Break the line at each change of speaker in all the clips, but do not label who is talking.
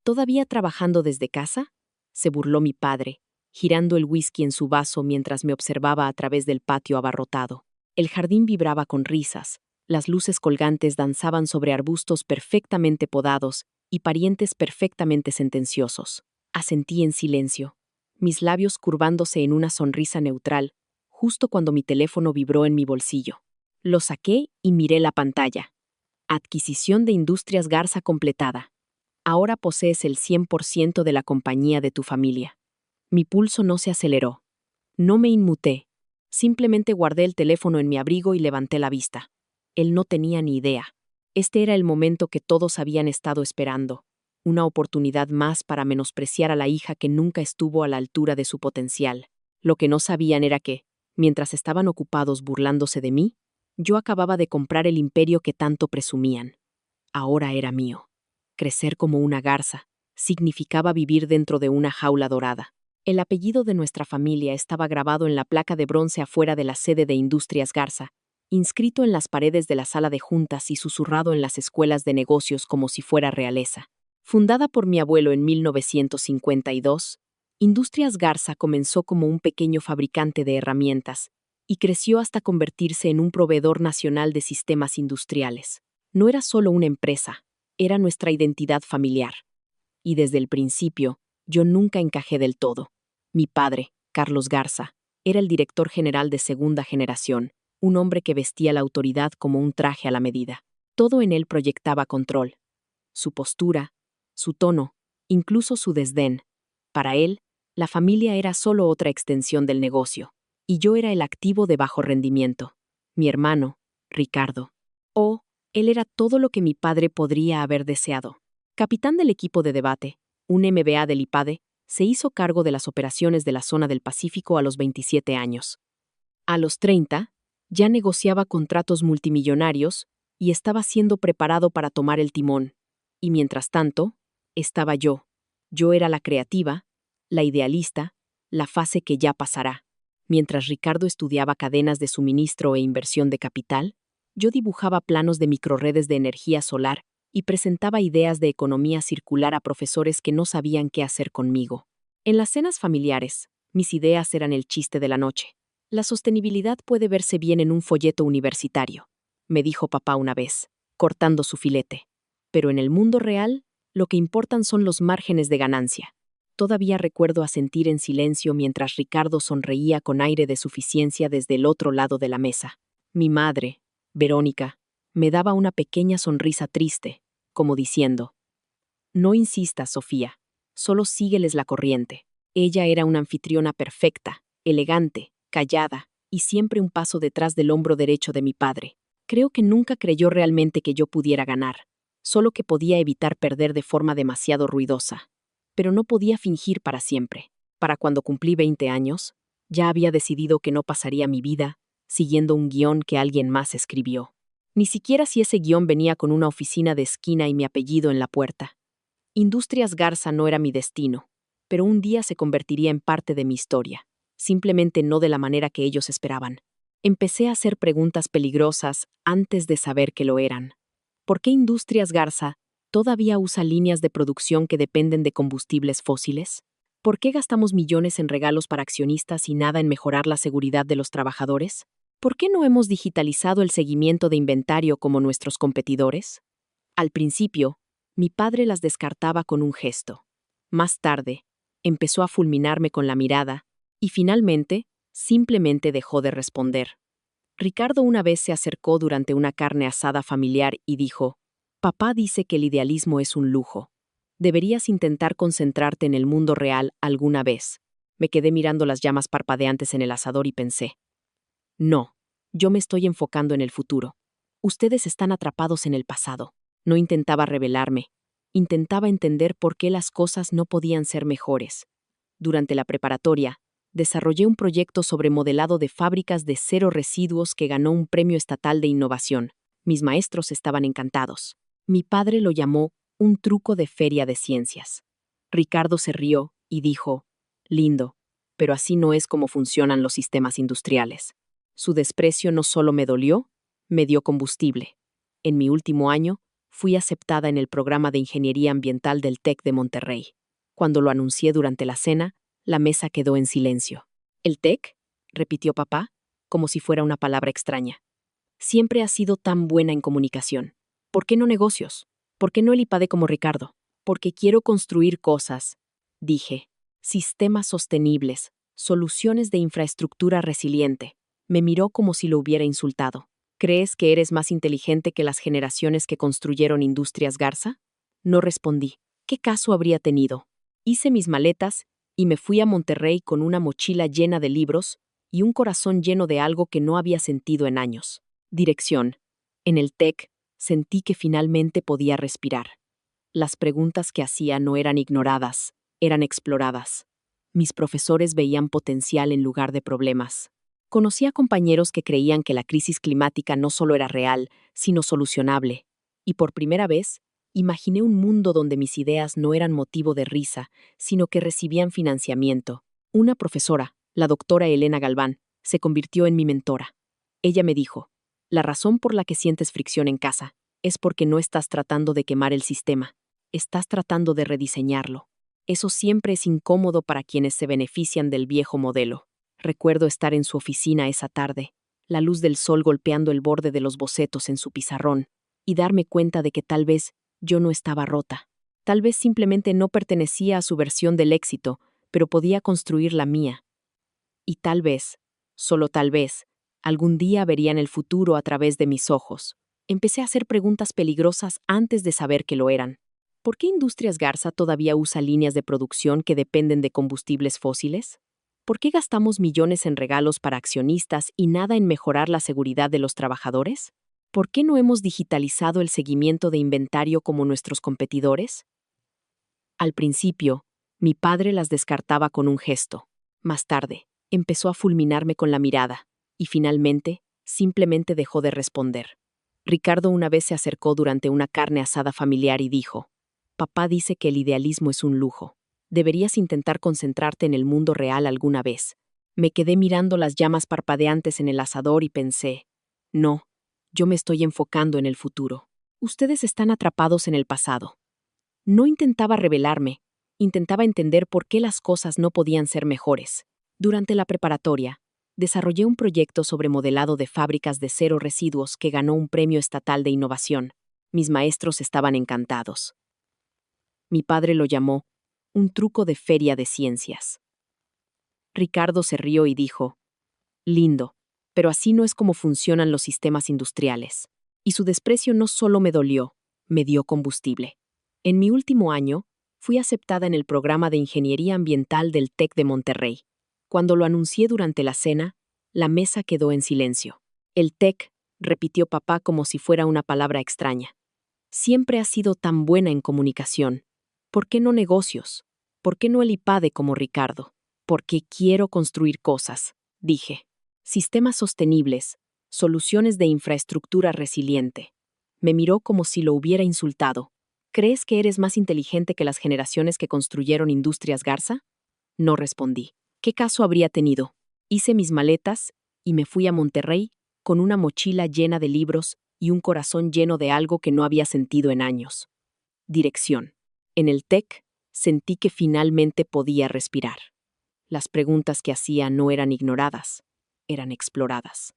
¿Todavía trabajando desde casa? Se burló mi padre, girando el whisky en su vaso mientras me observaba a través del patio abarrotado. El jardín vibraba con risas, las luces colgantes danzaban sobre arbustos perfectamente podados y parientes perfectamente sentenciosos. Asentí en silencio, mis labios curvándose en una sonrisa neutral, justo cuando mi teléfono vibró en mi bolsillo. Lo saqué y miré la pantalla. Adquisición de Industrias Garza completada. Ahora posees el 100% de la compañía de tu familia. Mi pulso no se aceleró. No me inmuté. Simplemente guardé el teléfono en mi abrigo y levanté la vista. Él no tenía ni idea. Este era el momento que todos habían estado esperando. Una oportunidad más para menospreciar a la hija que nunca estuvo a la altura de su potencial. Lo que no sabían era que, mientras estaban ocupados burlándose de mí, yo acababa de comprar el imperio que tanto presumían. Ahora era mío. Crecer como una garza significaba vivir dentro de una jaula dorada. El apellido de nuestra familia estaba grabado en la placa de bronce afuera de la sede de Industrias Garza, inscrito en las paredes de la sala de juntas y susurrado en las escuelas de negocios como si fuera realeza. Fundada por mi abuelo en 1952, Industrias Garza comenzó como un pequeño fabricante de herramientas y creció hasta convertirse en un proveedor nacional de sistemas industriales. No era solo una empresa, era nuestra identidad familiar. Y desde el principio, yo nunca encajé del todo. Mi padre, Carlos Garza, era el director general de segunda generación, un hombre que vestía la autoridad como un traje a la medida. Todo en él proyectaba control. Su postura, su tono, incluso su desdén. Para él, la familia era solo otra extensión del negocio, y yo era el activo de bajo rendimiento. Mi hermano, Ricardo. Él era todo lo que mi padre podría haber deseado. Capitán del equipo de debate, un MBA del IPADE, se hizo cargo de las operaciones de la zona del Pacífico a los 27 años. A los 30, ya negociaba contratos multimillonarios y estaba siendo preparado para tomar el timón. Y mientras tanto, estaba yo. Yo era la creativa, la idealista, la fase que ya pasará. Mientras Ricardo estudiaba cadenas de suministro e inversión de capital, yo dibujaba planos de microrredes de energía solar y presentaba ideas de economía circular a profesores que no sabían qué hacer conmigo. En las cenas familiares, mis ideas eran el chiste de la noche. La sostenibilidad puede verse bien en un folleto universitario, me dijo papá una vez, cortando su filete. Pero en el mundo real, lo que importan son los márgenes de ganancia. Todavía recuerdo asentir en silencio mientras Ricardo sonreía con aire de suficiencia desde el otro lado de la mesa. Mi madre, Verónica, me daba una pequeña sonrisa triste, como diciendo: no insistas, Sofía, solo sígueles la corriente. Ella era una anfitriona perfecta, elegante, callada, y siempre un paso detrás del hombro derecho de mi padre. Creo que nunca creyó realmente que yo pudiera ganar, solo que podía evitar perder de forma demasiado ruidosa. Pero no podía fingir para siempre. Para cuando cumplí 20 años, ya había decidido que no pasaría mi vida siguiendo un guión que alguien más escribió. Ni siquiera si ese guión venía con una oficina de esquina y mi apellido en la puerta. Industrias Garza no era mi destino, pero un día se convertiría en parte de mi historia, simplemente no de la manera que ellos esperaban. Empecé a hacer preguntas peligrosas antes de saber que lo eran. ¿Por qué Industrias Garza todavía usa líneas de producción que dependen de combustibles fósiles? ¿Por qué gastamos millones en regalos para accionistas y nada en mejorar la seguridad de los trabajadores? ¿Por qué no hemos digitalizado el seguimiento de inventario como nuestros competidores? Al principio, mi padre las descartaba con un gesto. Más tarde, empezó a fulminarme con la mirada y finalmente, simplemente dejó de responder. Ricardo una vez se acercó durante una carne asada familiar y dijo: papá dice que el idealismo es un lujo. Deberías intentar concentrarte en el mundo real alguna vez. Me quedé mirando las llamas parpadeantes en el asador y pensé: no, yo me estoy enfocando en el futuro. Ustedes están atrapados en el pasado. No intentaba rebelarme. Intentaba entender por qué las cosas no podían ser mejores. Durante la preparatoria, desarrollé un proyecto sobre modelado de fábricas de cero residuos que ganó un premio estatal de innovación. Mis maestros estaban encantados. Mi padre lo llamó un truco de feria de ciencias. Ricardo se rió y dijo: lindo, pero así no es como funcionan los sistemas industriales. Su desprecio no solo me dolió, me dio combustible. En mi último año, fui aceptada en el programa de Ingeniería Ambiental del TEC de Monterrey. Cuando lo anuncié durante la cena, la mesa quedó en silencio. ¿El TEC?, repitió papá, como si fuera una palabra extraña. Siempre has sido tan buena en comunicación. ¿Por qué no negocios? ¿Por qué no el IPADE como Ricardo? Porque quiero construir cosas, dije. Sistemas sostenibles, soluciones de infraestructura resiliente. Me miró como si lo hubiera insultado. ¿Crees que eres más inteligente que las generaciones que construyeron Industrias Garza? No respondí. ¿Qué caso habría tenido? Hice mis maletas y me fui a Monterrey con una mochila llena de libros y un corazón lleno de algo que no había sentido en años. Dirección. En el TEC, sentí que finalmente podía respirar. Las preguntas que hacía no eran ignoradas, eran exploradas. Mis profesores veían potencial en lugar de problemas. Conocí a compañeros que creían que la crisis climática no solo era real, sino solucionable. Y por primera vez, imaginé un mundo donde mis ideas no eran motivo de risa, sino que recibían financiamiento. Una profesora, la doctora Elena Galván, se convirtió en mi mentora. Ella me dijo: la razón por la que sientes fricción en casa es porque no estás tratando de quemar el sistema, estás tratando de rediseñarlo. Eso siempre es incómodo para quienes se benefician del viejo modelo. Recuerdo estar en su oficina esa tarde, la luz del sol golpeando el borde de los bocetos en su pizarrón, y darme cuenta de que tal vez yo no estaba rota. Tal vez simplemente no pertenecía a su versión del éxito, pero podía construir la mía. Y tal vez, solo tal vez, algún día verían el futuro a través de mis ojos. Empecé a hacer preguntas peligrosas antes de saber que lo eran. ¿Por qué Industrias Garza todavía usa líneas de producción que dependen de combustibles fósiles? ¿Por qué gastamos millones en regalos para accionistas y nada en mejorar la seguridad de los trabajadores? ¿Por qué no hemos digitalizado el seguimiento de inventario como nuestros competidores? Al principio, mi padre las descartaba con un gesto. Más tarde, empezó a fulminarme con la mirada, y finalmente, simplemente dejó de responder. Ricardo una vez se acercó durante una carne asada familiar y dijo: papá dice que el idealismo es un lujo. Deberías intentar concentrarte en el mundo real alguna vez. Me quedé mirando las llamas parpadeantes en el asador y pensé: no, yo me estoy enfocando en el futuro. Ustedes están atrapados en el pasado. No intentaba rebelarme, intentaba entender por qué las cosas no podían ser mejores. Durante la preparatoria, desarrollé un proyecto sobre modelado de fábricas de cero residuos que ganó un premio estatal de innovación. Mis maestros estaban encantados. Mi padre lo llamó un truco de feria de ciencias. Ricardo se rió y dijo: lindo, pero así no es como funcionan los sistemas industriales. Y su desprecio no solo me dolió, me dio combustible. En mi último año, fui aceptada en el programa de Ingeniería Ambiental del TEC de Monterrey. Cuando lo anuncié durante la cena, la mesa quedó en silencio. El TEC, repitió papá como si fuera una palabra extraña. Siempre has sido tan buena en comunicación. ¿Por qué no negocios? ¿Por qué no el IPADE como Ricardo? Porque quiero construir cosas, dije. Sistemas sostenibles, soluciones de infraestructura resiliente. Me miró como si lo hubiera insultado. ¿Crees que eres más inteligente que las generaciones que construyeron Industrias Garza? No respondí. ¿Qué caso habría tenido? Hice mis maletas y me fui a Monterrey con una mochila llena de libros y un corazón lleno de algo que no había sentido en años. Dirección. En el TEC, sentí que finalmente podía respirar. Las preguntas que hacía no eran ignoradas, eran exploradas.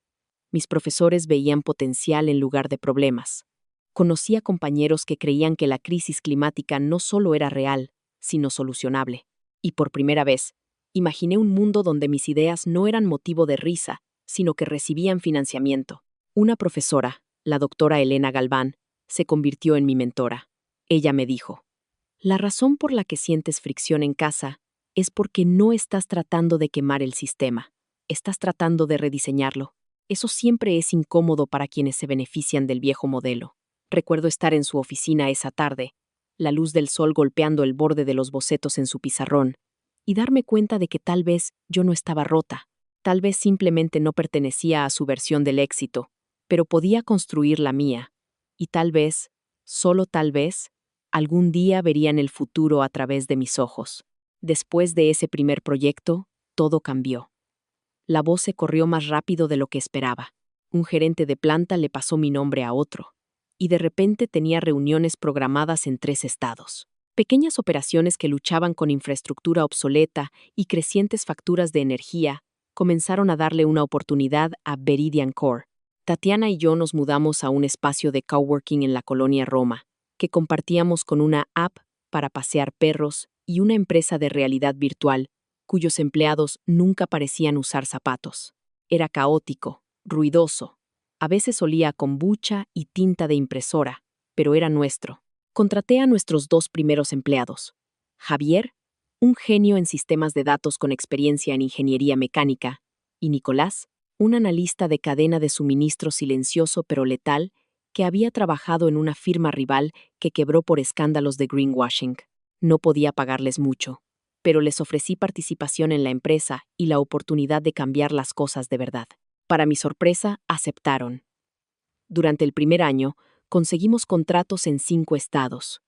Mis profesores veían potencial en lugar de problemas. Conocí a compañeros que creían que la crisis climática no solo era real, sino solucionable. Y por primera vez, imaginé un mundo donde mis ideas no eran motivo de risa, sino que recibían financiamiento. Una profesora, la doctora Elena Galván, se convirtió en mi mentora. Ella me dijo: la razón por la que sientes fricción en casa es porque no estás tratando de quemar el sistema, estás tratando de rediseñarlo. Eso siempre es incómodo para quienes se benefician del viejo modelo. Recuerdo estar en su oficina esa tarde, la luz del sol golpeando el borde de los bocetos en su pizarrón, y darme cuenta de que tal vez yo no estaba rota, tal vez simplemente no pertenecía a su versión del éxito, pero podía construir la mía, y tal vez, solo tal vez, algún día verían el futuro a través de mis ojos. Después de ese primer proyecto, todo cambió. La voz se corrió más rápido de lo que esperaba. Un gerente de planta le pasó mi nombre a otro. y de repente tenía reuniones programadas en 3 estados. Pequeñas operaciones que luchaban con infraestructura obsoleta y crecientes facturas de energía comenzaron a darle una oportunidad a Veridian Core. Tatiana y yo nos mudamos a un espacio de coworking en la colonia Roma, que compartíamos con una app para pasear perros y una empresa de realidad virtual, cuyos empleados nunca parecían usar zapatos. Era caótico, ruidoso. A veces olía a kombucha y tinta de impresora, pero era nuestro. Contraté a nuestros 2 primeros empleados. Javier, un genio en sistemas de datos con experiencia en ingeniería mecánica, y Nicolás, un analista de cadena de suministro silencioso pero letal que había trabajado en una firma rival que quebró por escándalos de greenwashing. No podía pagarles mucho, pero les ofrecí participación en la empresa y la oportunidad de cambiar las cosas de verdad. Para mi sorpresa, aceptaron. Durante el primer año, conseguimos contratos en 5 estados.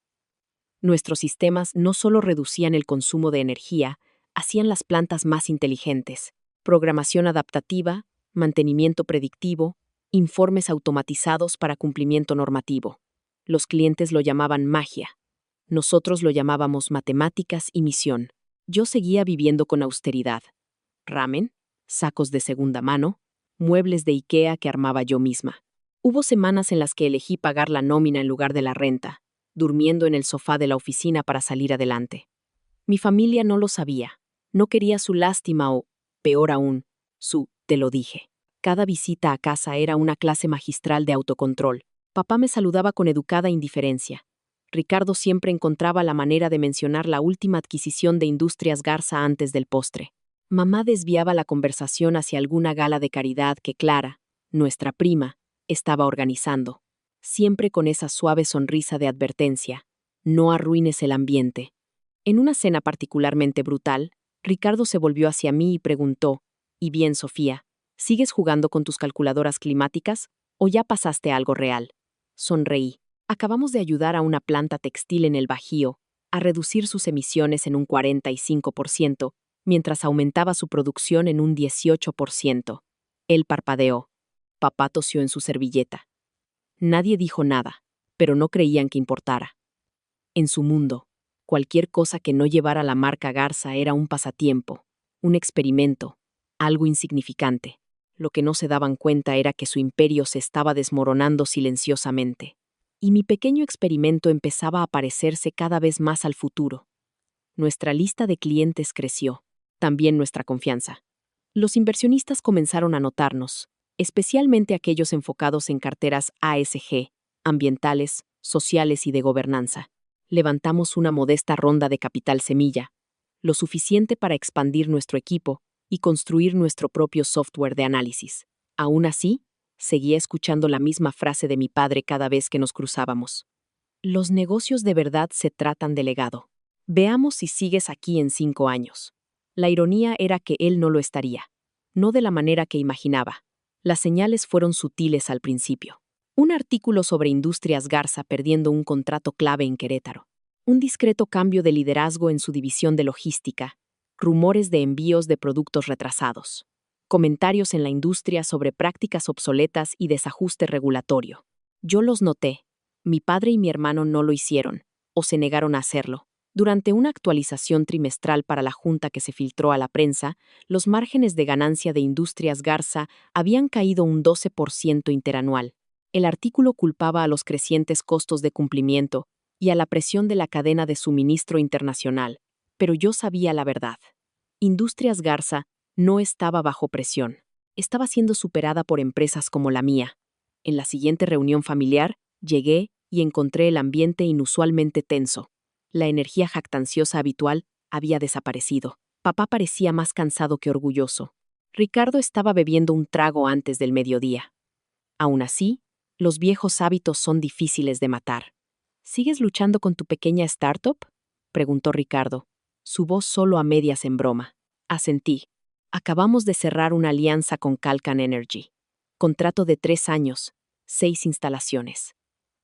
Nuestros sistemas no solo reducían el consumo de energía, hacían las plantas más inteligentes. Programación adaptativa, mantenimiento predictivo, informes automatizados para cumplimiento normativo. Los clientes lo llamaban magia. Nosotros lo llamábamos matemáticas y misión. Yo seguía viviendo con austeridad. Ramen, sacos de segunda mano, muebles de IKEA que armaba yo misma. Hubo semanas en las que elegí pagar la nómina en lugar de la renta, durmiendo en el sofá de la oficina para salir adelante. Mi familia no lo sabía. No quería su lástima o, peor aún, su «te lo dije». Cada visita a casa era una clase magistral de autocontrol. Papá me saludaba con educada indiferencia. Ricardo siempre encontraba la manera de mencionar la última adquisición de Industrias Garza antes del postre. Mamá desviaba la conversación hacia alguna gala de caridad que Clara, nuestra prima, estaba organizando. Siempre con esa suave sonrisa de advertencia. No arruines el ambiente. En una cena particularmente brutal, Ricardo se volvió hacia mí y preguntó, «¿Y bien, Sofía, sigues jugando con tus calculadoras climáticas o ya pasaste a algo real?» Sonreí. Acabamos de ayudar a una planta textil en el Bajío a reducir sus emisiones en un 45%, mientras aumentaba su producción en un 18%. Él parpadeó. Papá tosió en su servilleta. Nadie dijo nada, pero no creían que importara. En su mundo, cualquier cosa que no llevara la marca Garza era un pasatiempo, un experimento, algo insignificante. Lo que no se daban cuenta era que su imperio se estaba desmoronando silenciosamente. Y mi pequeño experimento empezaba a parecerse cada vez más al futuro. Nuestra lista de clientes creció, también nuestra confianza. Los inversionistas comenzaron a notarnos, especialmente aquellos enfocados en carteras ASG, ambientales, sociales y de gobernanza. Levantamos una modesta ronda de capital semilla, lo suficiente para expandir nuestro equipo y construir nuestro propio software de análisis. Aún así, seguía escuchando la misma frase de mi padre cada vez que nos cruzábamos. Los negocios de verdad se tratan de legado. Veamos si sigues aquí en 5 años. La ironía era que él no lo estaría. No de la manera que imaginaba. Las señales fueron sutiles al principio. Un artículo sobre Industrias Garza perdiendo un contrato clave en Querétaro. Un discreto cambio de liderazgo en su división de logística. Rumores de envíos de productos retrasados. Comentarios en la industria sobre prácticas obsoletas y desajuste regulatorio. Yo los noté. Mi padre y mi hermano no lo hicieron, o se negaron a hacerlo. Durante una actualización trimestral para la junta que se filtró a la prensa, los márgenes de ganancia de Industrias Garza habían caído un 12% interanual. El artículo culpaba a los crecientes costos de cumplimiento y a la presión de la cadena de suministro internacional, pero yo sabía la verdad. Industrias Garza no estaba bajo presión. Estaba siendo superada por empresas como la mía. En la siguiente reunión familiar, llegué y encontré el ambiente inusualmente tenso. La energía jactanciosa habitual había desaparecido. Papá parecía más cansado que orgulloso. Ricardo estaba bebiendo un trago antes del mediodía. Aún así, los viejos hábitos son difíciles de matar. ¿Sigues luchando con tu pequeña startup?, preguntó Ricardo, su voz solo a medias en broma. Asentí. Acabamos de cerrar una alianza con Calcan Energy. Contrato de 3 años, 6 instalaciones.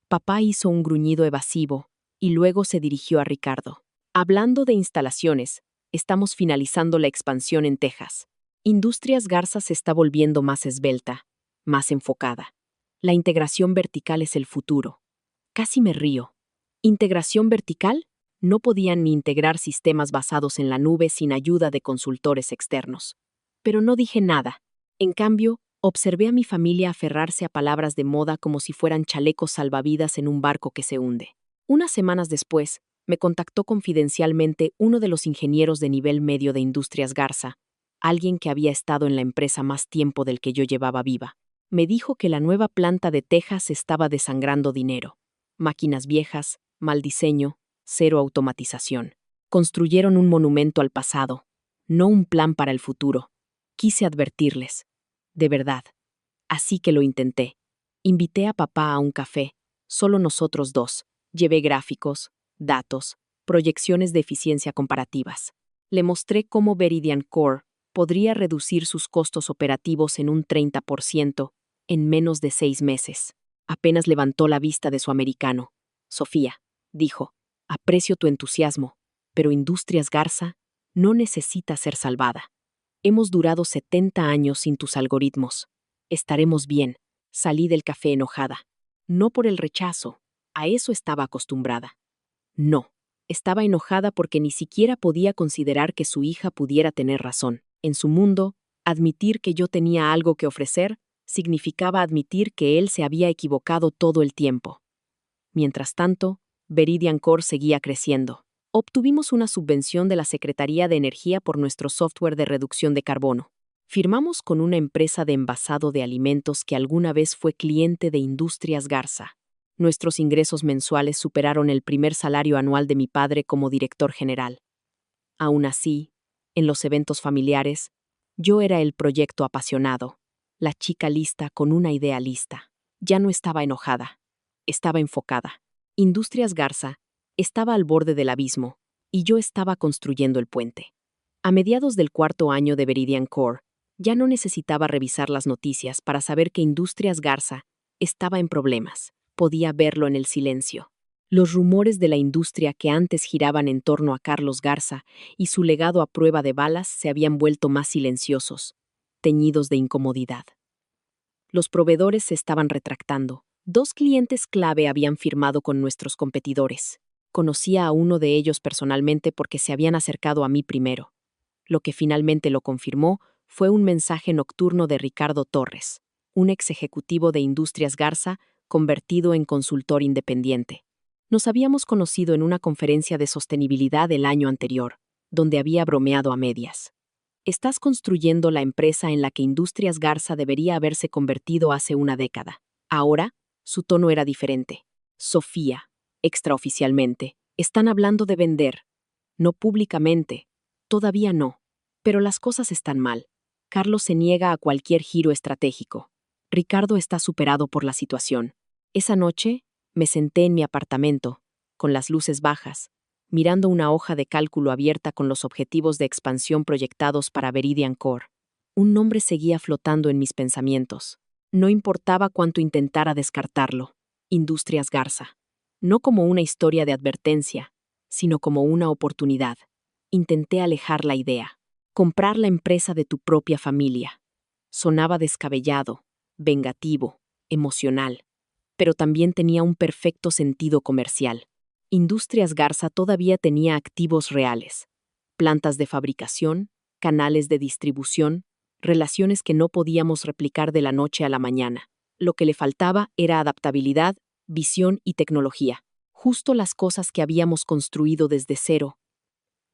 Papá hizo un gruñido evasivo y luego se dirigió a Ricardo. Hablando de instalaciones, estamos finalizando la expansión en Texas. Industrias Garza se está volviendo más esbelta, más enfocada. La integración vertical es el futuro. Casi me río. ¿Integración vertical? No podían ni integrar sistemas basados en la nube sin ayuda de consultores externos. Pero no dije nada. En cambio, observé a mi familia aferrarse a palabras de moda como si fueran chalecos salvavidas en un barco que se hunde. Unas semanas después, me contactó confidencialmente uno de los ingenieros de nivel medio de Industrias Garza, alguien que había estado en la empresa más tiempo del que yo llevaba viva. Me dijo que la nueva planta de Texas estaba desangrando dinero. Máquinas viejas, mal diseño, cero automatización. Construyeron un monumento al pasado, no un plan para el futuro. Quise advertirles. De verdad. Así que lo intenté. Invité a papá a un café, solo nosotros dos. Llevé gráficos, datos, proyecciones de eficiencia comparativas. Le mostré cómo Veridian Core podría reducir sus costos operativos en un 30% en menos de 6 meses. Apenas levantó la vista de su americano. Sofía, dijo, aprecio tu entusiasmo, pero Industrias Garza no necesita ser salvada. Hemos durado 70 años sin tus algoritmos. Estaremos bien. Salí del café enojada. No por el rechazo. A eso estaba acostumbrada. No. Estaba enojada porque ni siquiera podía considerar que su hija pudiera tener razón. En su mundo, admitir que yo tenía algo que ofrecer significaba admitir que él se había equivocado todo el tiempo. Mientras tanto, Veridian Core seguía creciendo. Obtuvimos una subvención de la Secretaría de Energía por nuestro software de reducción de carbono. Firmamos con una empresa de envasado de alimentos que alguna vez fue cliente de Industrias Garza. Nuestros ingresos mensuales superaron el primer salario anual de mi padre como director general. Aún así, en los eventos familiares, yo era el proyecto apasionado, la chica lista con una idea lista. Ya no estaba enojada, estaba enfocada. Industrias Garza estaba al borde del abismo, y yo estaba construyendo el puente. A mediados del cuarto año de Veridian Core, ya no necesitaba revisar las noticias para saber que Industrias Garza estaba en problemas. Podía verlo en el silencio. Los rumores de la industria que antes giraban en torno a Carlos Garza y su legado a prueba de balas se habían vuelto más silenciosos, teñidos de incomodidad. Los proveedores se estaban retractando. 2 clientes clave habían firmado con nuestros competidores. Conocía a uno de ellos personalmente porque se habían acercado a mí primero. Lo que finalmente lo confirmó fue un mensaje nocturno de Ricardo Torres, un ex ejecutivo de Industrias Garza convertido en consultor independiente. Nos habíamos conocido en una conferencia de sostenibilidad el año anterior, donde había bromeado a medias. Estás construyendo la empresa en la que Industrias Garza debería haberse convertido hace una década. Ahora, su tono era diferente. Sofía, extraoficialmente, están hablando de vender. No públicamente. Todavía no. Pero las cosas están mal. Carlos se niega a cualquier giro estratégico. Ricardo está superado por la situación. Esa noche, me senté en mi apartamento, con las luces bajas, mirando una hoja de cálculo abierta con los objetivos de expansión proyectados para Veridian Core. Un nombre seguía flotando en mis pensamientos. No importaba cuánto intentara descartarlo. Industrias Garza. No como una historia de advertencia, sino como una oportunidad. Intenté alejar la idea. Comprar la empresa de tu propia familia. Sonaba descabellado, vengativo, emocional, pero también tenía un perfecto sentido comercial. Industrias Garza todavía tenía activos reales, plantas de fabricación, canales de distribución, relaciones que no podíamos replicar de la noche a la mañana. Lo que le faltaba era adaptabilidad, visión y tecnología, justo las cosas que habíamos construido desde cero.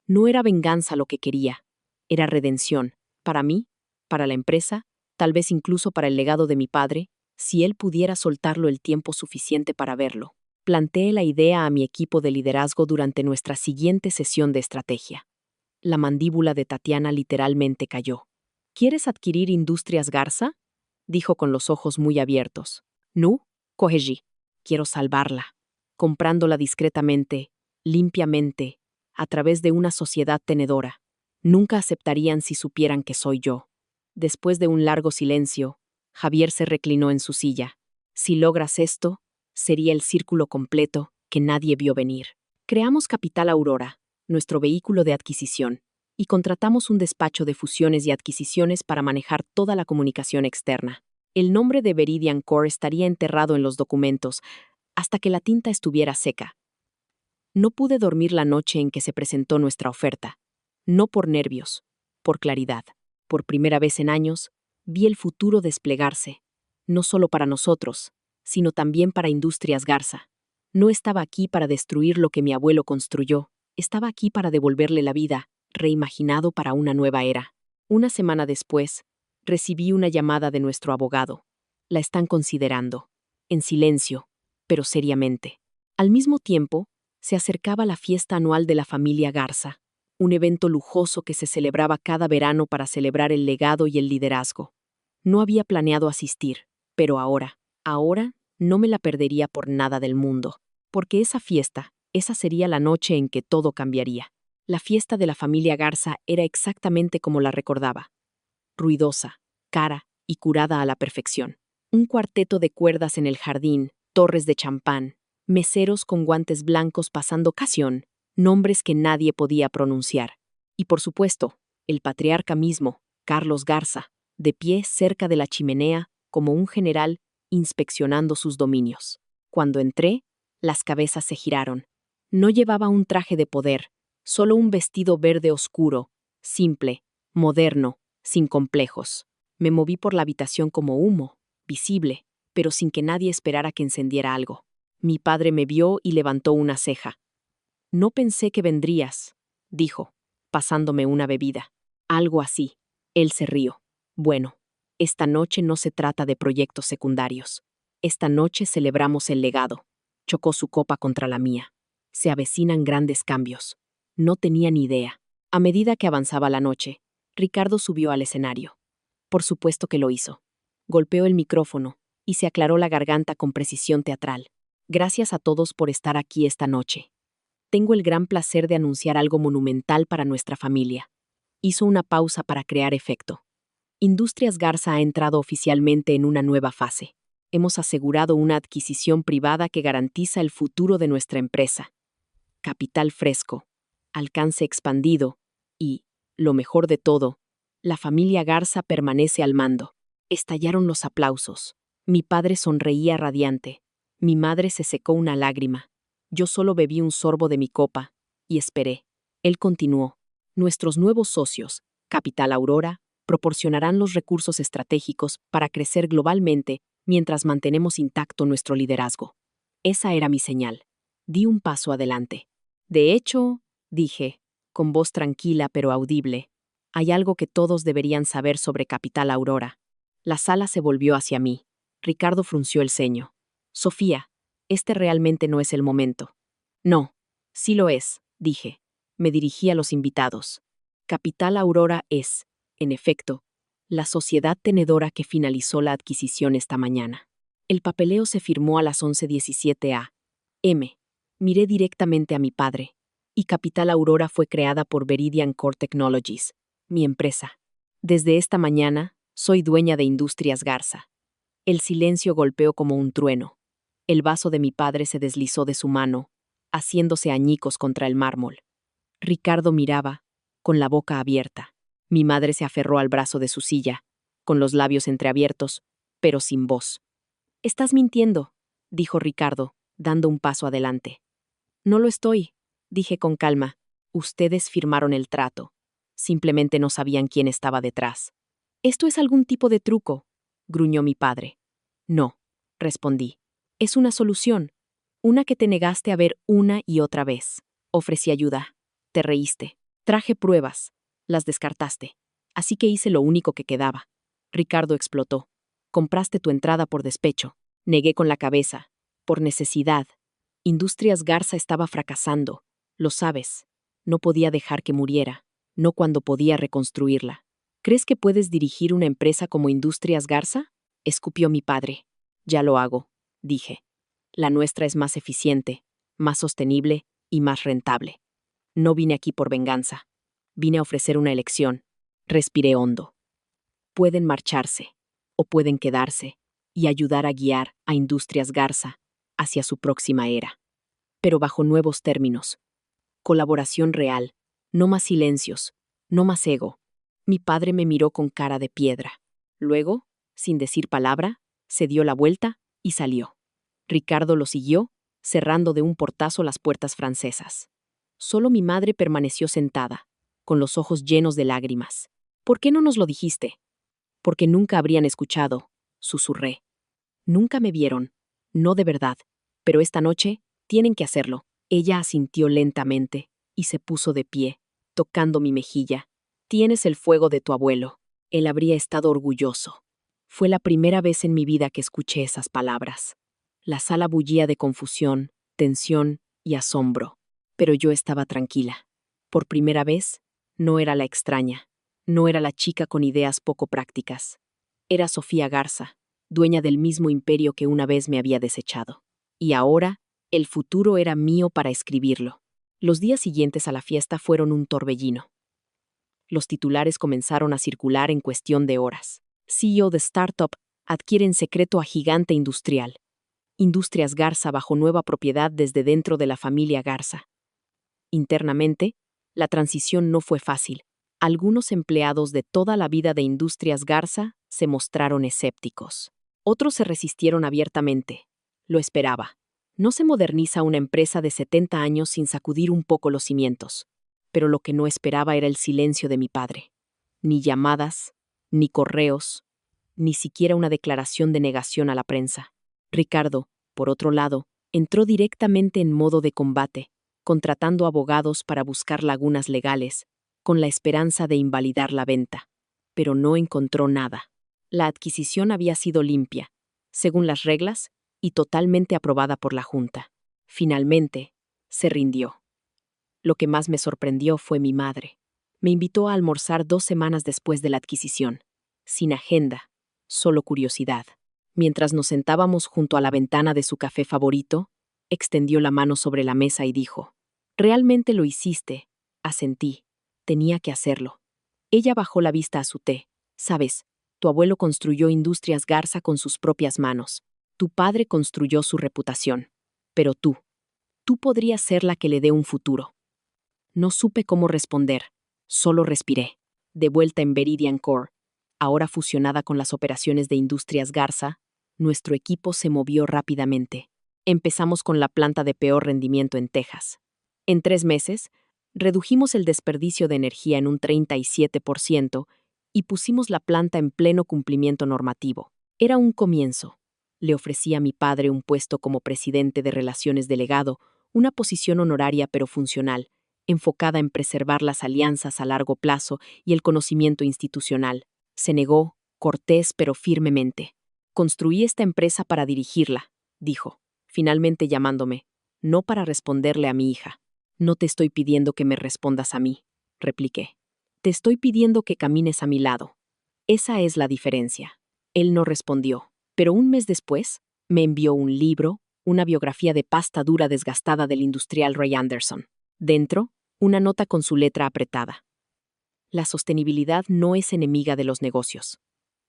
No era venganza lo que quería, era redención, para mí, para la empresa, tal vez incluso para el legado de mi padre, si él pudiera soltarlo el tiempo suficiente para verlo. Planteé la idea a mi equipo de liderazgo durante nuestra siguiente sesión de estrategia. La mandíbula de Tatiana literalmente cayó. ¿Quieres adquirir Industrias Garza? Dijo con los ojos muy abiertos. No, Koheji. Quiero salvarla. Comprándola discretamente, limpiamente, a través de una sociedad tenedora. Nunca aceptarían si supieran que soy yo. Después de un largo silencio, Javier se reclinó en su silla. Si logras esto, sería el círculo completo que nadie vio venir. Creamos Capital Aurora, nuestro vehículo de adquisición, y contratamos un despacho de fusiones y adquisiciones para manejar toda la comunicación externa. El nombre de Veridian Core estaría enterrado en los documentos hasta que la tinta estuviera seca. No pude dormir la noche en que se presentó nuestra oferta. No por nervios, por claridad. Por primera vez en años, vi el futuro desplegarse, no solo para nosotros, sino también para Industrias Garza. No estaba aquí para destruir lo que mi abuelo construyó, estaba aquí para devolverle la vida, reimaginado para una nueva era. Una semana después, recibí una llamada de nuestro abogado. La están considerando, en silencio, pero seriamente. Al mismo tiempo, se acercaba la fiesta anual de la familia Garza, un evento lujoso que se celebraba cada verano para celebrar el legado y el liderazgo. No había planeado asistir, pero ahora no me la perdería por nada del mundo, porque esa sería la noche en que todo cambiaría. La fiesta de la familia Garza era exactamente como la recordaba. Ruidosa, cara y curada a la perfección. Un cuarteto de cuerdas en el jardín, torres de champán, meseros con guantes blancos pasando ocasión, nombres que nadie podía pronunciar. Y por supuesto, el patriarca mismo, Carlos Garza, de pie cerca de la chimenea, como un general, inspeccionando sus dominios. Cuando entré, las cabezas se giraron. No llevaba un traje de poder, solo un vestido verde oscuro, simple, moderno, sin complejos. Me moví por la habitación como humo, visible, pero sin que nadie esperara que encendiera algo. Mi padre me vio y levantó una ceja. No pensé que vendrías, dijo, pasándome una bebida. Algo así. Él se rió. Bueno, esta noche no se trata de proyectos secundarios. Esta noche celebramos el legado. Chocó su copa contra la mía. Se avecinan grandes cambios. No tenía ni idea. A medida que avanzaba la noche, Ricardo subió al escenario. Por supuesto que lo hizo. Golpeó el micrófono y se aclaró la garganta con precisión teatral. Gracias a todos por estar aquí esta noche. Tengo el gran placer de anunciar algo monumental para nuestra familia. Hizo una pausa para crear efecto. Industrias Garza ha entrado oficialmente en una nueva fase. Hemos asegurado una adquisición privada que garantiza el futuro de nuestra empresa. Capital fresco, alcance expandido y, lo mejor de todo, la familia Garza permanece al mando. Estallaron los aplausos. Mi padre sonreía radiante. Mi madre se secó una lágrima. Yo solo bebí un sorbo de mi copa y esperé. Él continuó. Nuestros nuevos socios, Capital Aurora, proporcionarán los recursos estratégicos para crecer globalmente mientras mantenemos intacto nuestro liderazgo. Esa era mi señal. Di un paso adelante. De hecho, dije, con voz tranquila pero audible, hay algo que todos deberían saber sobre Capital Aurora. La sala se volvió hacia mí. Ricardo frunció el ceño. Sofía, este realmente no es el momento. No, sí lo es, dije. Me dirigí a los invitados. Capital Aurora es, en efecto, la sociedad tenedora que finalizó la adquisición esta mañana. El papeleo se firmó a las 11:17 a.m. Miré directamente a mi padre. Y Capital Aurora fue creada por Veridian Core Technologies, mi empresa. Desde esta mañana, soy dueña de Industrias Garza. El silencio golpeó como un trueno. El vaso de mi padre se deslizó de su mano, haciéndose añicos contra el mármol. Ricardo miraba, con la boca abierta. Mi madre se aferró al brazo de su silla, con los labios entreabiertos, pero sin voz. «Estás mintiendo», dijo Ricardo, dando un paso adelante. «No lo estoy», dije con calma. «Ustedes firmaron el trato. Simplemente no sabían quién estaba detrás». «¿Esto es algún tipo de truco?», gruñó mi padre. «No», respondí. «Es una solución, una que te negaste a ver una y otra vez. Ofrecí ayuda. Te reíste. Traje pruebas. Las descartaste. Así que hice lo único que quedaba». Ricardo explotó. «Compraste tu entrada por despecho». Negué con la cabeza. «Por necesidad. Industrias Garza estaba fracasando. Lo sabes. No podía dejar que muriera. No cuando podía reconstruirla». «¿Crees que puedes dirigir una empresa como Industrias Garza?», escupió mi padre. «Ya lo hago», dije. «La nuestra es más eficiente, más sostenible y más rentable. No vine aquí por venganza. Vine a ofrecer una elección». Respiré hondo. Pueden marcharse, o pueden quedarse, y ayudar a guiar a Industrias Garza hacia su próxima era. Pero bajo nuevos términos. Colaboración real, no más silencios, no más ego. Mi padre me miró con cara de piedra. Luego, Sin decir palabra, se dio la vuelta y salió. Ricardo lo siguió, cerrando de un portazo las puertas francesas. Solo mi madre permaneció sentada, con los ojos llenos de lágrimas. ¿Por qué no nos lo dijiste? Porque nunca habrían escuchado, susurré. Nunca me vieron, no de verdad, pero esta noche tienen que hacerlo. Ella asintió lentamente y se puso de pie, tocando mi mejilla. Tienes el fuego de tu abuelo. Él habría estado orgulloso. Fue la primera vez en mi vida que escuché esas palabras. La sala bullía de confusión, tensión y asombro, pero yo estaba tranquila. Por primera vez, no era la extraña, no era la chica con ideas poco prácticas. Era Sofía Garza, dueña del mismo imperio que una vez me había desechado. Y ahora, el futuro era mío para escribirlo. Los días siguientes a la fiesta fueron un torbellino. Los titulares comenzaron a circular en cuestión de horas. CEO de startup adquiere en secreto a gigante industrial. Industrias Garza bajo nueva propiedad desde dentro de la familia Garza. Internamente, la transición no fue fácil. Algunos empleados de toda la vida de Industrias Garza se mostraron escépticos. Otros se resistieron abiertamente. Lo esperaba. No se moderniza una empresa de 70 años sin sacudir un poco los cimientos. Pero lo que no esperaba era el silencio de mi padre. Ni llamadas, ni correos, ni siquiera una declaración de negación a la prensa. Ricardo, por otro lado, entró directamente en modo de combate, contratando abogados para buscar lagunas legales, con la esperanza de invalidar la venta. Pero no encontró nada. La adquisición había sido limpia, según las reglas, y totalmente aprobada por la Junta. Finalmente, se rindió. Lo que más me sorprendió fue mi madre. Me invitó a almorzar 2 semanas después de la adquisición, sin agenda, solo curiosidad. Mientras nos sentábamos junto a la ventana de su café favorito, extendió la mano sobre la mesa y dijo: «Realmente lo hiciste», asentí. Tenía que hacerlo. Ella bajó la vista a su té. «Sabes, tu abuelo construyó Industrias Garza con sus propias manos. Tu padre construyó su reputación. Pero tú podrías ser la que le dé un futuro». No supe cómo responder. Solo respiré. De vuelta en Veridian Core, ahora fusionada con las operaciones de Industrias Garza, nuestro equipo se movió rápidamente. Empezamos con la planta de peor rendimiento en Texas. En 3 meses, redujimos el desperdicio de energía en un 37% y pusimos la planta en pleno cumplimiento normativo. Era un comienzo. Le ofrecí a mi padre un puesto como presidente de Relaciones Delegado, una posición honoraria pero funcional, enfocada en preservar las alianzas a largo plazo y el conocimiento institucional. Se negó, cortés pero firmemente. «Construí esta empresa para dirigirla», dijo, finalmente llamándome, no para responderle a mi hija. «No te estoy pidiendo que me respondas a mí», repliqué. «Te estoy pidiendo que camines a mi lado. Esa es la diferencia». Él no respondió, pero un mes después me envió un libro, una biografía de pasta dura desgastada del industrial Ray Anderson. Dentro, una nota con su letra apretada. «La sostenibilidad no es enemiga de los negocios.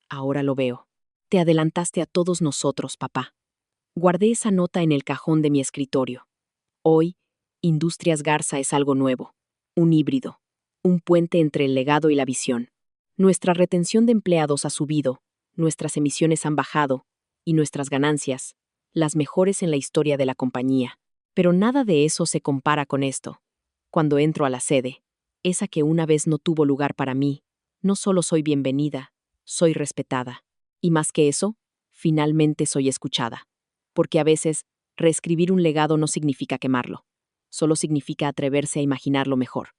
Ahora lo veo. Te adelantaste a todos nosotros, papá». Guardé esa nota en el cajón de mi escritorio. Hoy, Industrias Garza es algo nuevo, un híbrido, un puente entre el legado y la visión. Nuestra retención de empleados ha subido, nuestras emisiones han bajado, y nuestras ganancias, las mejores en la historia de la compañía. Pero nada de eso se compara con esto. Cuando entro a la sede, esa que una vez no tuvo lugar para mí, no solo soy bienvenida, soy respetada. Y más que eso, finalmente soy escuchada. Porque a veces, reescribir un legado no significa quemarlo. Solo significa atreverse a imaginarlo mejor.